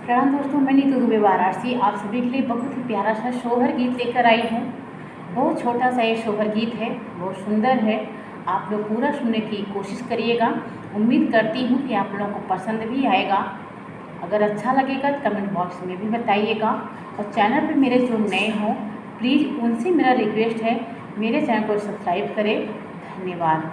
प्रणाम दोस्तों, मैं नीतू दुबे वाराणसी आप सभी के लिए बहुत ही प्यारा सा शोहर गीत लेकर आई हूँ। बहुत छोटा सा ये शोहर गीत है, बहुत सुंदर है। आप लोग पूरा सुनने की कोशिश करिएगा। उम्मीद करती हूँ कि आप लोगों को पसंद भी आएगा। अगर अच्छा लगेगा तो कमेंट बॉक्स में भी बताइएगा। और चैनल पे मेरे जो नए हों प्लीज़ उनसे मेरा रिक्वेस्ट है, मेरे चैनल को सब्सक्राइब करें। धन्यवाद।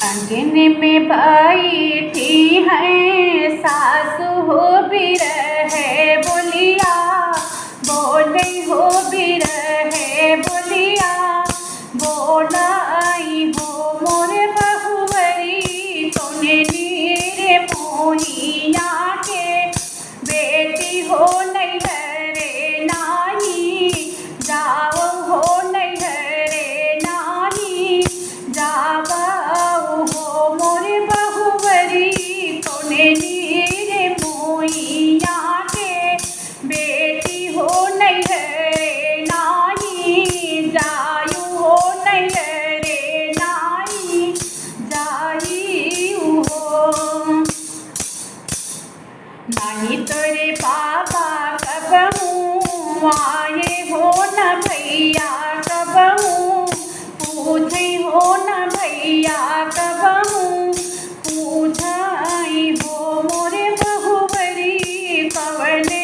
अंगने में बैठी है सासु हो बिरहे बोलिया, बोले हो बिरहे बोलिया, बोलाई हो मोरे बहुवरी तोने नीरे मोहिया के बेटी हो नहीं रे नानी, जाओ हो नहीं रे नानी, जावा नीरे मोइया के बेटी हो नहीं रे नानी, जायू हो नहीं रे नानी, जायू हो नहीं तोरे बाबा कबहू आए हो न भैया, कबहू पूछे हो न भैया, कबहू पूछाई हो मोरे बहुवरी कवने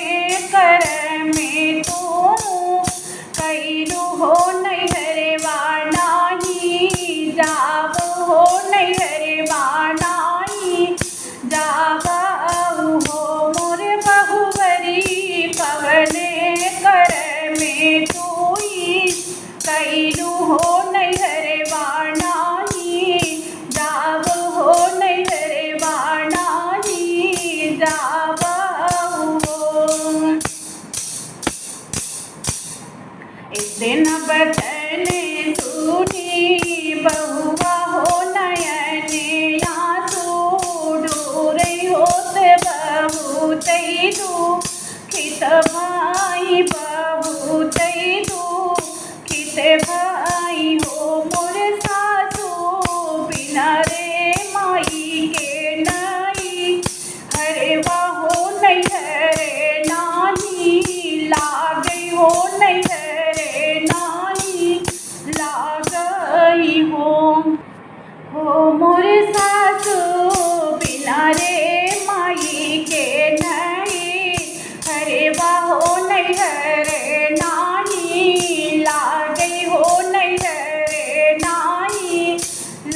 कर में तो कैलू हो नहीं हरे वाणी, जाव हो नहीं हरे वाणी, जावाऊ हो मोरे बहुवरी कवने कर में तो कैलू हो नहीं हरे वाणी, जाव हो नहीं हरे वाणी, जावाऊ हो। एक दिन बचन सुनी बहुआ हो नयने आंसू डूरे होते बहुत दुखित भाई, बहुत दुखित भाई हो मोर सासू बिना रे माई के नाई, हरे हो नहीं हरे नानी, लागई हो नहीं हरे नानी, लागई हो मोर सासू बिना रे माई के नाई, हरे हो नहीं हरे नानी, लागई हो नहीं हरे नानी,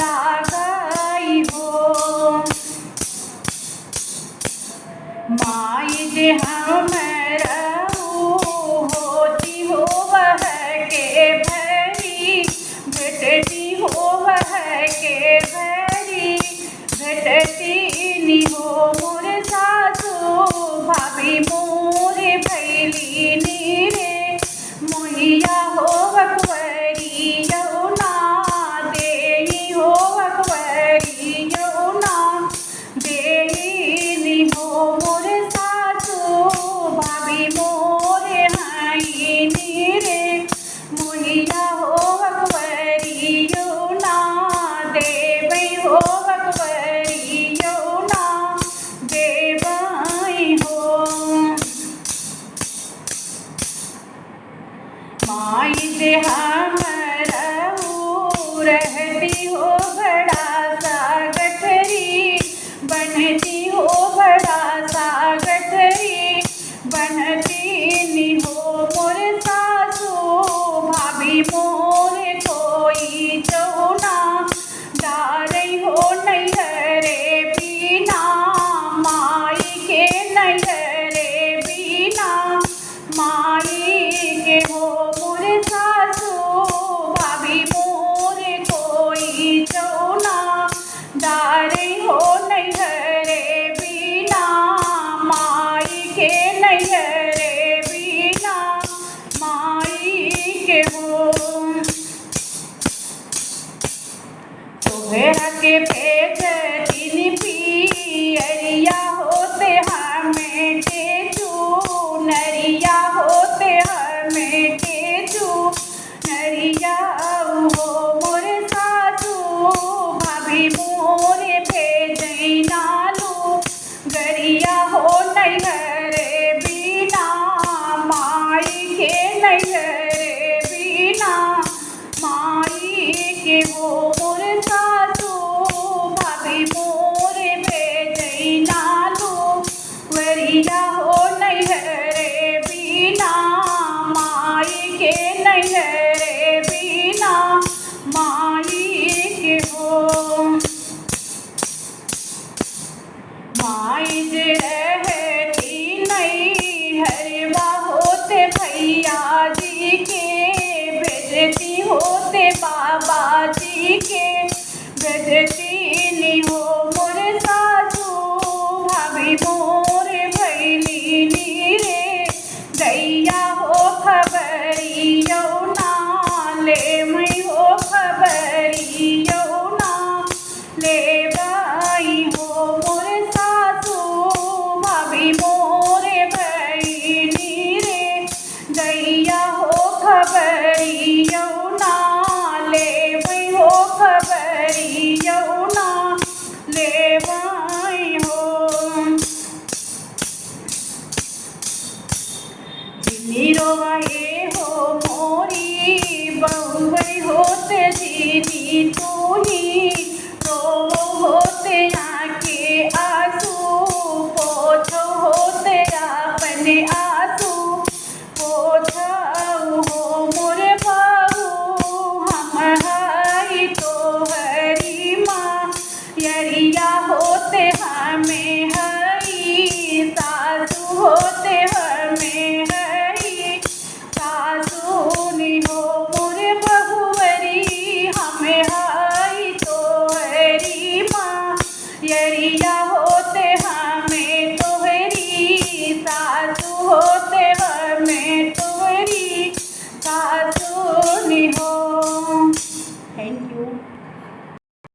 लागई हो। माई जे हम होती हो वह के भरी, भेटती हो वह के भरी, भेटती नी हो मोर सासू भाभी मोरे भैली नीरे मोहिया हो वकवरी यौना, देई हो वकवरी यौना, देई नी हो मोर सासू भाभी मोरे हाई नीरे मोहिया हो वकवरी यौना, देवई हो वकवरी यौना, देवई हो। माई जे हम रहती हो बड़ा सा गठरी, बनती हो बड़ा सा गठरी, बनती नी हो मोर सासू भाभी मोरे कोई जौना, डारई हो नहीं हरे बीना माई के नहीं हरे बीना, माई के हो मोर सासू भाभी मोरे कोई जौना, डारई हो नहीं हरे बीना माई के नहीं हरे बीना, माई के हो। तोहरा के भेज रहती नहीं हरवा होते भैया जी के, भेजती होते बाबा जी के, भेजती नहीं हो मोर सासू भाभी मोर भैली रे, गैया हो खबरी यौना ले मैं हो खबरी यौना ले बाई हो मोर सासू भाभी मोर भैली रे, गैया हो खबरी यौना ले मैं हो खबरी यौना ले बाई हो। रोवाए हो मोरी बहुवई होते दीदी तू ही, रो होते आके आंसू, पोछो होते अपने आंसू, पोछाऊ हो मोर बाबू हम हाई तो हरी माँ, यरिया होते हमें हई, सासू होते हमें हई, सासुनी हो मोर बहुवरी हमें हाई तो हरी माँ, यरिया